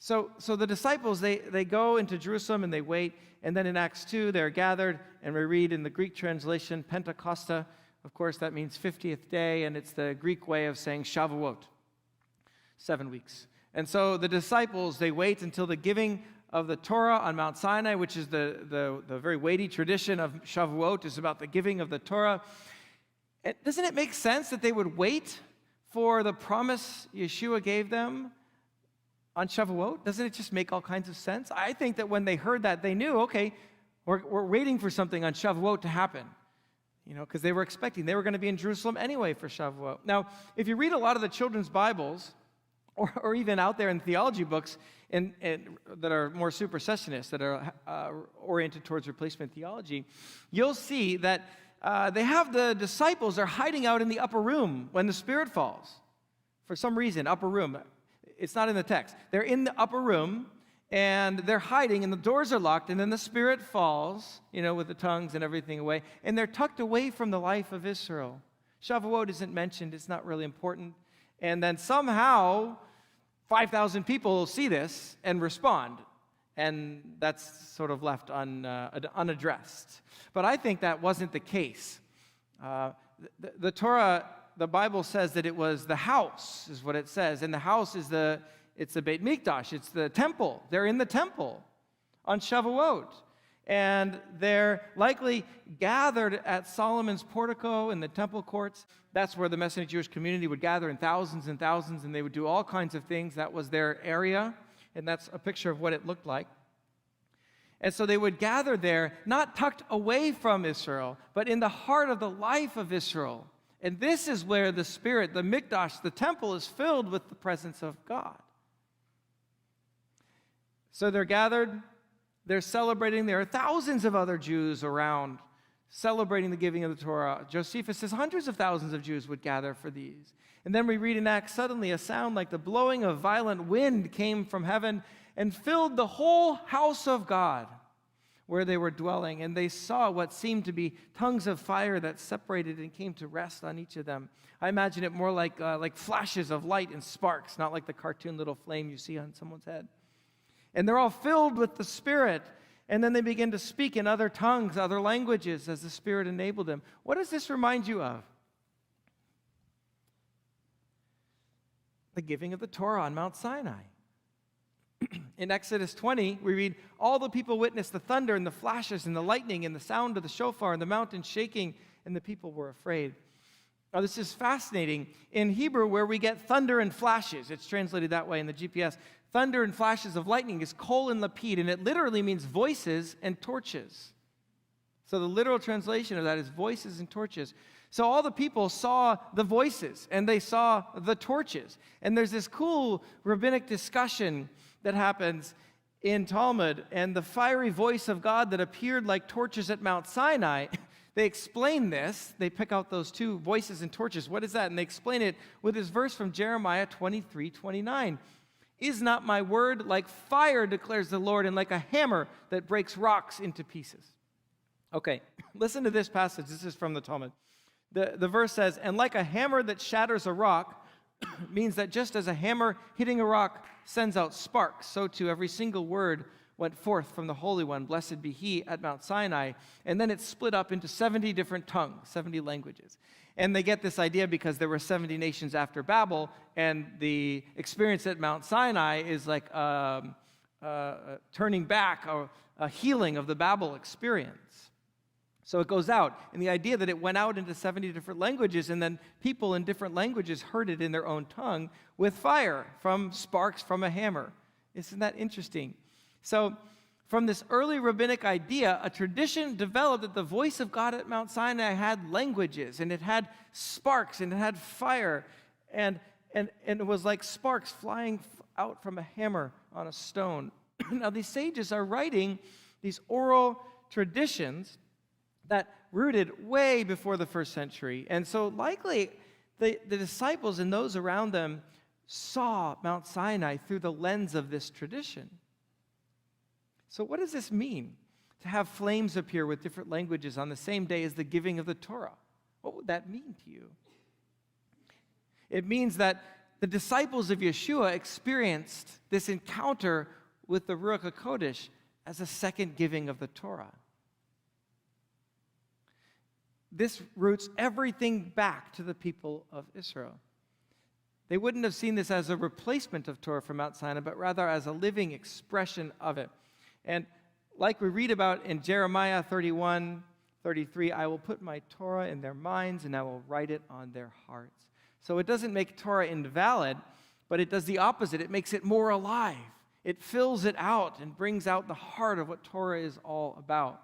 So the disciples, they go into Jerusalem and they wait, and then in Acts 2, they're gathered, and we read in the Greek translation, Pentecosta. Of course, that means 50th day, and it's the Greek way of saying Shavuot, 7 weeks. And so the disciples, they wait until the giving of the Torah on Mount Sinai, which is the very weighty tradition of Shavuot, is about the giving of the Torah. Doesn't it make sense that they would wait for the promise Yeshua gave them on Shavuot? Doesn't it just make all kinds of sense? I think that when they heard that, they knew, okay, we're waiting for something on Shavuot to happen. Because they were expecting. They were going to be in Jerusalem anyway for Shavuot. Now, if you read a lot of the children's Bibles, or even out there in theology books that are more supersessionist, that are oriented towards replacement theology, you'll see that they have the disciples are hiding out in the upper room when the Spirit falls. For some reason, upper room. It's not in the text. They're in the upper room, and they're hiding, and the doors are locked, and then the Spirit falls, with the tongues and everything away, and they're tucked away from the life of Israel. Shavuot isn't mentioned. It's not really important. And then somehow 5,000 people see this and respond, and that's sort of left unaddressed. But I think that wasn't the case. The Torah, the Bible says that it was the house, is what it says, and the house is it's the Beit Mikdash, it's the temple. They're in the temple on Shavuot, and they're likely gathered at Solomon's portico in the temple courts. That's where the Messianic Jewish community would gather in thousands and thousands, and they would do all kinds of things. That was their area, and that's a picture of what it looked like. And so they would gather there, not tucked away from Israel, but in the heart of the life of Israel. And this is where the Spirit, the Mikdash, the temple, is filled with the presence of God. So they're gathered, they're celebrating. There are thousands of other Jews around celebrating the giving of the Torah. Josephus says hundreds of thousands of Jews would gather for these. And then we read in Acts, suddenly a sound like the blowing of violent wind came from heaven and filled the whole house of God where they were dwelling. And they saw what seemed to be tongues of fire that separated and came to rest on each of them. I imagine it more like flashes of light and sparks, not like the cartoon little flame you see on someone's head. And they're all filled with the Spirit. And then they begin to speak in other tongues, other languages, as the Spirit enabled them. What does this remind you of? The giving of the Torah on Mount Sinai. In Exodus 20, we read, all the people witnessed the thunder and the flashes and the lightning and the sound of the shofar and the mountain shaking, and the people were afraid. Now, this is fascinating. In Hebrew, where we get thunder and flashes, it's translated that way in the GPS, thunder and flashes of lightning is kol and lapid, and it literally means voices and torches. So the literal translation of that is voices and torches. So all the people saw the voices, and they saw the torches. And there's this cool rabbinic discussion that happens in Talmud, and the fiery voice of God that appeared like torches at Mount Sinai, they explain this. They pick out those two voices and torches. What is that? And they explain it with this verse from Jeremiah 23:29. Is not my word like fire, declares the Lord, and like a hammer that breaks rocks into pieces? Okay, listen to this passage. This is from the Talmud. The verse says, and like a hammer that shatters a rock, means that just as a hammer hitting a rock sends out sparks, so too every single word went forth from the Holy One, blessed be He, at Mount Sinai. And then it's split up into 70 different tongues, 70 languages. And they get this idea because there were 70 nations after Babel, and the experience at Mount Sinai is like turning back, a healing of the Babel experience. So it goes out, and the idea that it went out into 70 different languages, and then people in different languages heard it in their own tongue with fire from sparks from a hammer. Isn't that interesting? So from this early rabbinic idea, a tradition developed that the voice of God at Mount Sinai had languages, and it had sparks, and it had fire, and it was like sparks flying out from a hammer on a stone. Now these sages are writing these oral traditions that rooted way before the first century. And so likely the disciples and those around them saw Mount Sinai through the lens of this tradition. So what does this mean, to have flames appear with different languages on the same day as the giving of the Torah? What would that mean to you? It means that the disciples of Yeshua experienced this encounter with the Ruach HaKodesh as a second giving of the Torah. This roots everything back to the people of Israel. They wouldn't have seen this as a replacement of Torah from Mount Sinai, but rather as a living expression of it. And like we read about in Jeremiah 31:33, I will put my Torah in their minds and I will write it on their hearts. So it doesn't make Torah invalid, but it does the opposite. It makes it more alive. It fills it out and brings out the heart of what Torah is all about.